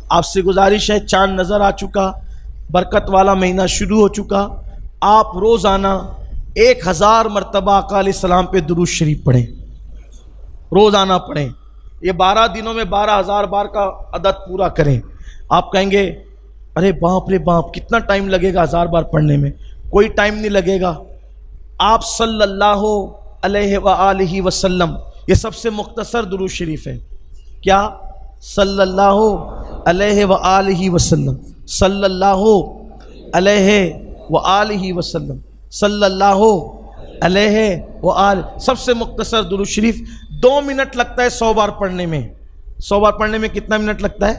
آپ سے گزارش ہے، چاند نظر آ چکا، برکت والا مہینہ شروع ہو چکا، آپ روزانہ 1000 مرتبہ آقا علیہ السلام پہ درود شریف پڑھیں، روزانہ پڑھیں۔ یہ 12 دنوں میں 12000 بار کا عدد پورا کریں۔ آپ کہیں گے ارے باپ رے باپ، کتنا ٹائم لگے گا 1000 بار پڑھنے میں؟ کوئی ٹائم نہیں لگے گا۔ آپ صلی اللہ علیہ وآلہ وسلم، یہ سب سے مختصر درود شریف ہے۔ کیا؟ صلی اللہ علیہ وآلہ وسلم، صلی اللہ علیہ وآلہ وسلم، صلی اللہ علیہ وآلہ، سب سے مختصر درود شریف۔ 2 منٹ لگتا ہے 100 بار پڑھنے میں۔ 100 بار پڑھنے میں کتنا منٹ لگتا ہے؟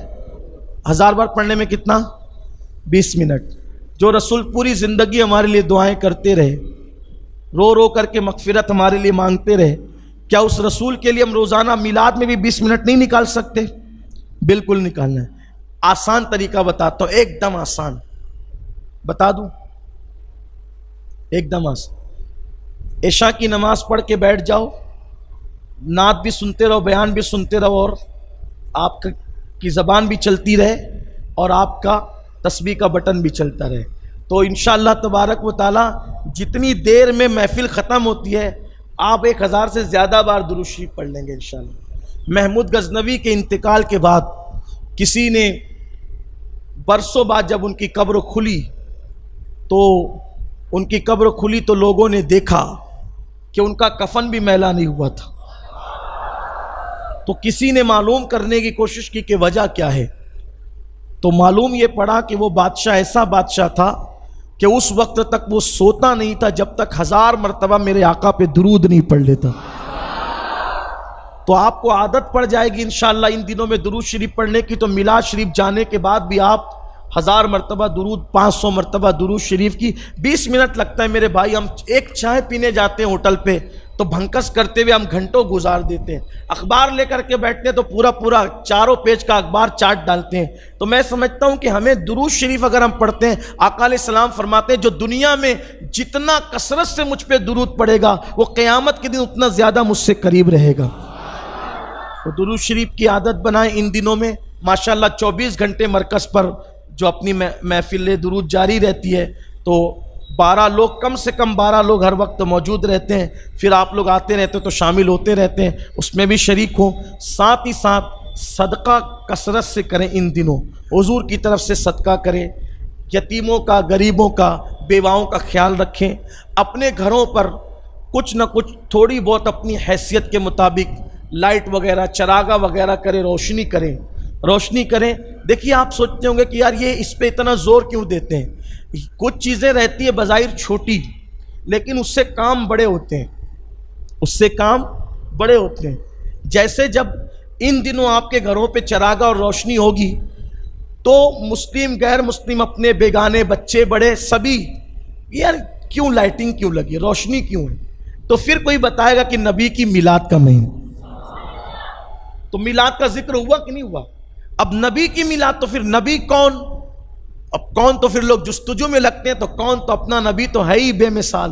1000 بار پڑھنے میں کتنا؟ 20 منٹ۔ جو رسول پوری زندگی ہمارے لیے دعائیں کرتے رہے، رو رو کر کے مغفرت ہمارے لیے مانگتے رہے، کیا اس رسول کے لیے ہم روزانہ میلاد میں بھی 20 منٹ نہیں نکال سکتے؟ بالکل نکالنا ہے۔ آسان طریقہ بتاتا ہوں، ایک دم آسان بتا دوں، ایک دم آسان۔ عشاء کی نماز پڑھ کے بیٹھ جاؤ، نعت بھی سنتے رہو، بیان بھی سنتے رہو، اور آپ کی زبان بھی چلتی رہے اور آپ کا تسبیح کا بٹن بھی چلتا رہے، تو انشاءاللہ تبارک و تعالی جتنی دیر میں محفل ختم ہوتی ہے آپ 1000 سے زیادہ بار درود شریف پڑھ لیں گے انشاءاللہ۔ محمود غزنوی کے انتقال کے بعد کسی نے برسوں بعد جب ان کی قبر کھلی تو لوگوں نے دیکھا کہ ان کا کفن بھی میلا نہیں ہوا تھا۔ تو کسی نے معلوم کرنے کی کوشش کی کہ وجہ کیا ہے، تو معلوم یہ پڑا کہ وہ بادشاہ ایسا بادشاہ تھا کہ اس وقت تک وہ سوتا نہیں تھا جب تک 1000 مرتبہ میرے آقا پہ درود نہیں پڑھ لیتا۔ تو آپ کو عادت پڑ جائے گی انشاءاللہ ان دنوں میں درود شریف پڑھنے کی، تو میلاد شریف جانے کے بعد بھی آپ 1000 مرتبہ درود، 500 مرتبہ درود شریف کی۔ 20 منٹ لگتا ہے میرے بھائی، ہم ایک چائے پینے جاتے ہیں ہوٹل پہ تو بھنکس کرتے ہوئے ہم گھنٹوں گزار دیتے ہیں، اخبار لے کر کے بیٹھتے ہیں تو پورا 4 پیج کا اخبار چاٹ ڈالتے ہیں۔ تو میں سمجھتا ہوں کہ ہمیں درود شریف اگر ہم پڑھتے ہیں، آقا علیہ السلام فرماتے ہیں جو دنیا میں جتنا کثرت سے مجھ پہ درود پڑے گا وہ قیامت کے دن اتنا زیادہ مجھ سے قریب رہے گا۔ تو درود شریف کی عادت بنائیں ان دنوں میں۔ ماشاءاللہ 24 گھنٹے مرکز پر جو اپنی محفل درود جاری رہتی ہے، تو 12 لوگ، کم سے کم 12 لوگ ہر وقت موجود رہتے ہیں، پھر آپ لوگ آتے رہتے تو شامل ہوتے رہتے ہیں، اس میں بھی شریک ہوں۔ ساتھ ہی ساتھ صدقہ کثرت سے کریں ان دنوں، حضور کی طرف سے صدقہ کریں، یتیموں کا، غریبوں کا، بیواؤں کا خیال رکھیں، اپنے گھروں پر کچھ نہ کچھ تھوڑی بہت اپنی حیثیت کے مطابق لائٹ وغیرہ، چراغا وغیرہ کریں، روشنی کریں۔ دیکھیے آپ سوچتے ہوں گے کہ یار یہ اس پہ اتنا زور کیوں دیتے ہیں؟ کچھ چیزیں رہتی ہے بظاہر چھوٹی، لیکن اس سے کام بڑے ہوتے ہیں، جیسے جب ان دنوں آپ کے گھروں پہ چراغا اور روشنی ہوگی تو مسلم غیر مسلم، اپنے بیگانے، بچے بڑے، سبھی یار کیوں لائٹنگ کیوں لگی، روشنی کیوں ہے؟ تو پھر کوئی بتائے گا کہ نبی کی میلاد کا مہینہ، تو میلاد کا ذکر ہوا کہ نہیں ہوا؟ اب نبی کی میلاد، تو پھر نبی کون؟ اب کون تو پھر لوگ جستجو میں لگتے ہیں، تو کون؟ تو اپنا نبی تو ہے ہی بے مثال،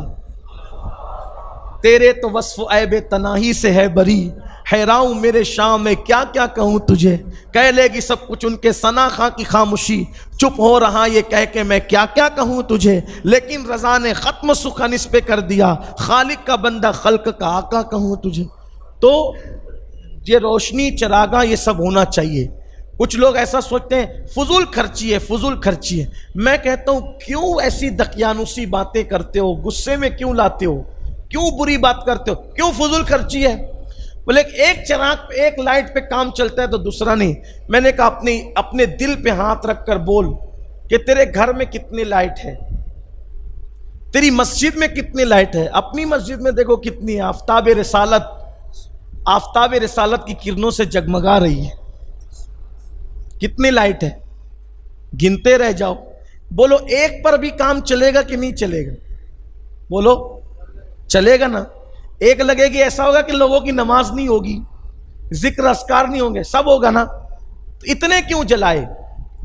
تیرے تو وصف عیب تناہی سے ہے بری، حیراں ہوں میرے شام میں کیا کیا کہوں تجھے، کہہ لے گی سب کچھ ان کے ثنا خاں کی خاموشی، چپ ہو رہا یہ کہہ کے میں کیا کیا کہوں تجھے، لیکن رضا نے ختم سخن اس پہ کر دیا، خالق کا بندہ خلق کا آقا کہوں تجھے۔ تو یہ روشنی، چراغاں، یہ سب ہونا چاہیے۔ کچھ لوگ ایسا سوچتے ہیں فضول خرچی ہے، میں کہتا ہوں کیوں ایسی دقیانوسی باتیں کرتے ہو، غصے میں کیوں لاتے ہو، کیوں بری بات کرتے ہو، کیوں فضول خرچی ہے؟ بولے ایک چراغ پہ، ایک لائٹ پہ کام چلتا ہے تو دوسرا نہیں۔ میں نے کہا اپنے دل پہ ہاتھ رکھ کر بول کہ تیرے گھر میں کتنی لائٹ ہے، تیری مسجد میں کتنی لائٹ ہے، اپنی مسجد میں دیکھو کتنی ہے، آفتاب رسالت کی کرنوں سے جگمگا رہی ہے، کتنی لائٹ ہے، گنتے رہ جاؤ۔ بولو ایک پر بھی کام چلے گا کہ نہیں چلے گا؟ بولو چلے گا نا۔ ایک لگے گی ایسا ہوگا کہ لوگوں کی نماز نہیں ہوگی، ذکر اذکار نہیں ہوں گے، سب ہوگا نا، تو اتنے کیوں جلائے؟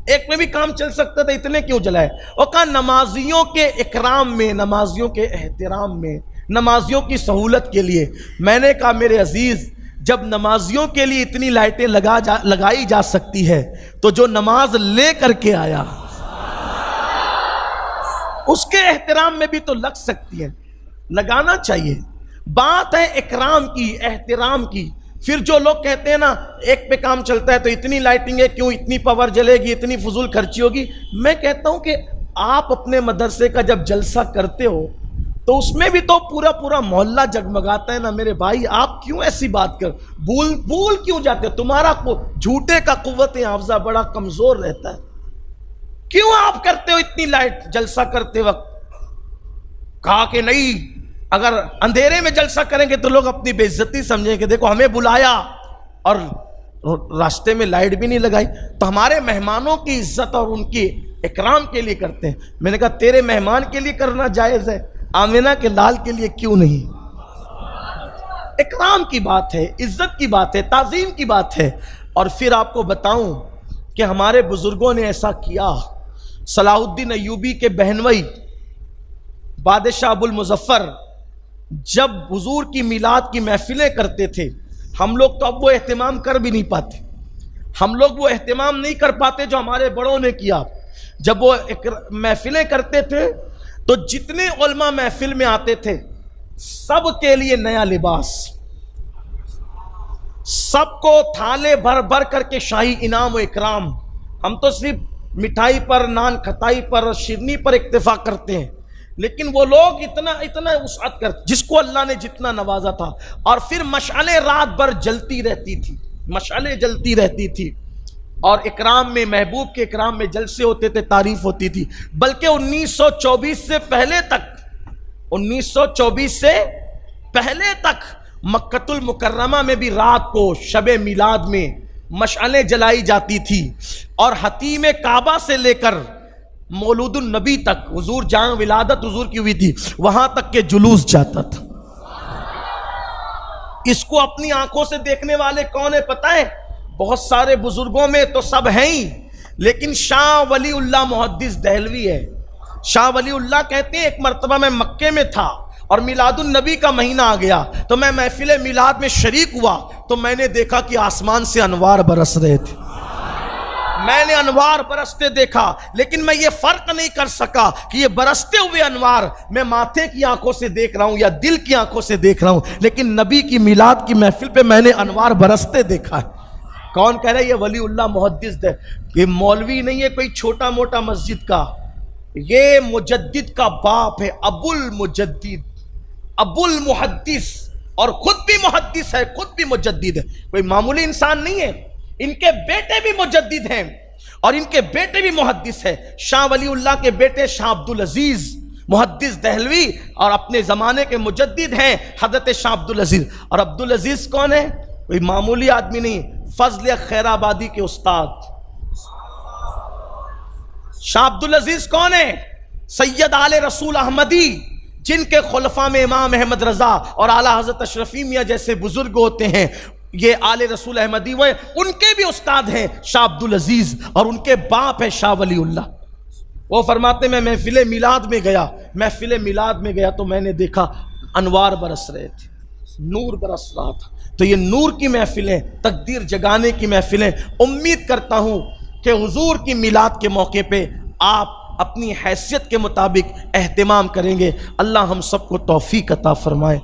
ایک میں بھی کام چل سکتا تھا، اتنے کیوں جلائے؟ اور کہا نمازیوں کے اکرام میں، نمازیوں کے احترام میں، نمازیوں کی سہولت کے لیے۔ میں نے کہا میرے عزیز، جب نمازیوں کے لیے اتنی لائٹیں لگائی جا سکتی ہے تو جو نماز لے کر کے آیا اس کے احترام میں بھی تو لگ سکتی ہے، لگانا چاہیے۔ بات ہے اکرام کی، احترام کی۔ پھر جو لوگ کہتے ہیں نا ایک پہ کام چلتا ہے تو اتنی لائٹنگ ہے، کیوں اتنی پاور جلے گی، اتنی فضول خرچی ہوگی۔ میں کہتا ہوں کہ آپ اپنے مدرسے کا جب جلسہ کرتے ہو تو اس میں بھی تو پورا محلہ جگمگاتا ہے نا میرے بھائی، آپ کیوں ایسی بات کر بھول کیوں جاتے ہو؟ تمہارا جھوٹے کا قوت حافظہ بڑا کمزور رہتا ہے، کیوں آپ کرتے ہو اتنی لائٹ جلسہ کرتے وقت؟ کہا کہ نہیں، اگر اندھیرے میں جلسہ کریں گے تو لوگ اپنی بے عزتی سمجھیں کہ دیکھو ہمیں بلایا اور راستے میں لائٹ بھی نہیں لگائی۔ تو ہمارے مہمانوں کی عزت اور ان کی اکرام کے لیے کرتے ہیں۔ میں نے کہا تیرے مہمان کے لیے کرنا جائز ہے، آمینہ کے لال کے لیے کیوں نہیں؟ اکرام کی بات ہے، عزت کی بات ہے، تعظیم کی بات ہے۔ اور پھر آپ کو بتاؤں کہ ہمارے بزرگوں نے ایسا کیا۔ صلاح الدین ایوبی کے بہنوئی بادشاہ ابو المظفر جب حضور کی میلاد کی محفلیں کرتے تھے، ہم لوگ تو اب وہ اہتمام کر بھی نہیں پاتے، ہم لوگ وہ اہتمام نہیں کر پاتے جو ہمارے بڑوں نے کیا۔ جب وہ محفلیں کرتے تھے تو جتنے علماء محفل میں آتے تھے سب کے لیے نیا لباس، سب کو تھالے بھر بھر کر کے شاہی انعام و اکرام۔ ہم تو صرف مٹھائی پر، نان کھٹائی پر، شیرنی پر اکتفا کرتے ہیں، لیکن وہ لوگ اتنا وسعت کرتے، جس کو اللہ نے جتنا نوازا تھا۔ اور پھر مشعلیں رات بھر جلتی رہتی تھی، مشعلیں جلتی رہتی تھی، اور اکرام میں، محبوب کے اکرام میں جلسے ہوتے تھے، تعریف ہوتی تھی۔ بلکہ 1924 سے پہلے تک، 1924 سے پہلے تک مکۃ المکرمہ میں بھی رات کو شب میلاد میں مشعلیں جلائی جاتی تھی، اور حتیم کعبہ سے لے کر مولود النبی تک، حضور جہاں ولادت حضور کی ہوئی تھی وہاں تک کے جلوس جاتا تھا۔ اس کو اپنی آنکھوں سے دیکھنے والے کون ہے پتہ ہے؟ بہت سارے بزرگوں میں تو سب ہیں ہی، لیکن شاہ ولی اللہ محدث دہلوی ہے۔ شاہ ولی اللہ کہتے ہیں ایک مرتبہ میں مکے میں تھا اور میلاد النبی کا مہینہ آ گیا تو میں محفل میلاد میں شریک ہوا تو میں نے دیکھا کہ آسمان سے انوار برس رہے تھے، میں نے انوار برستے دیکھا، لیکن میں یہ فرق نہیں کر سکا کہ یہ برستے ہوئے انوار میں ماتھے کی آنکھوں سے دیکھ رہا ہوں یا دل کی آنکھوں سے دیکھ رہا ہوں، لیکن نبی کی میلاد کی محفل پہ میں نے انوار برستے دیکھا ہے۔ کون کہہ رہا ہے؟ یہ ولی اللہ محدث ہے، یہ مولوی نہیں ہے کوئی چھوٹا موٹا مسجد کا، یہ مجدد کا باپ ہے، ابو المجدد، ابو المحدث، اور خود بھی محدث ہے، خود بھی مجدد ہے، کوئی معمولی انسان نہیں ہے۔ ان کے بیٹے بھی مجدد ہیں اور ان کے بیٹے بھی محدث ہے۔ شاہ ولی اللہ کے بیٹے شاہ عبدالعزیز محدث دہلوی اور اپنے زمانے کے مجدد ہیں حضرت شاہ عبدالعزیز۔ اور عبدالعزیز کون ہے؟ کوئی معمولی آدمی نہیں، فضل خیر آبادی کے استاد۔ شاہ عبدالعزیز کون ہے؟ سید آل رسول احمدی، جن کے خلفاء میں امام احمد رضا اور اعلیٰ حضرت اشرفی میاں جیسے بزرگ ہوتے ہیں، یہ آل رسول احمدی وہ ان کے بھی استاد ہیں شاہ عبدالعزیز، اور ان کے باپ ہے شاہ ولی اللہ۔ وہ فرماتے میں محفل میلاد میں گیا تو میں نے دیکھا انوار برس رہے تھے، نور برس رہا تھا۔ تو یہ نور کی محفلیں، تقدیر جگانے کی محفلیں، امید کرتا ہوں کہ حضور کی میلاد کے موقع پہ آپ اپنی حیثیت کے مطابق اہتمام کریں گے۔ اللہ ہم سب کو توفیق عطا فرمائے۔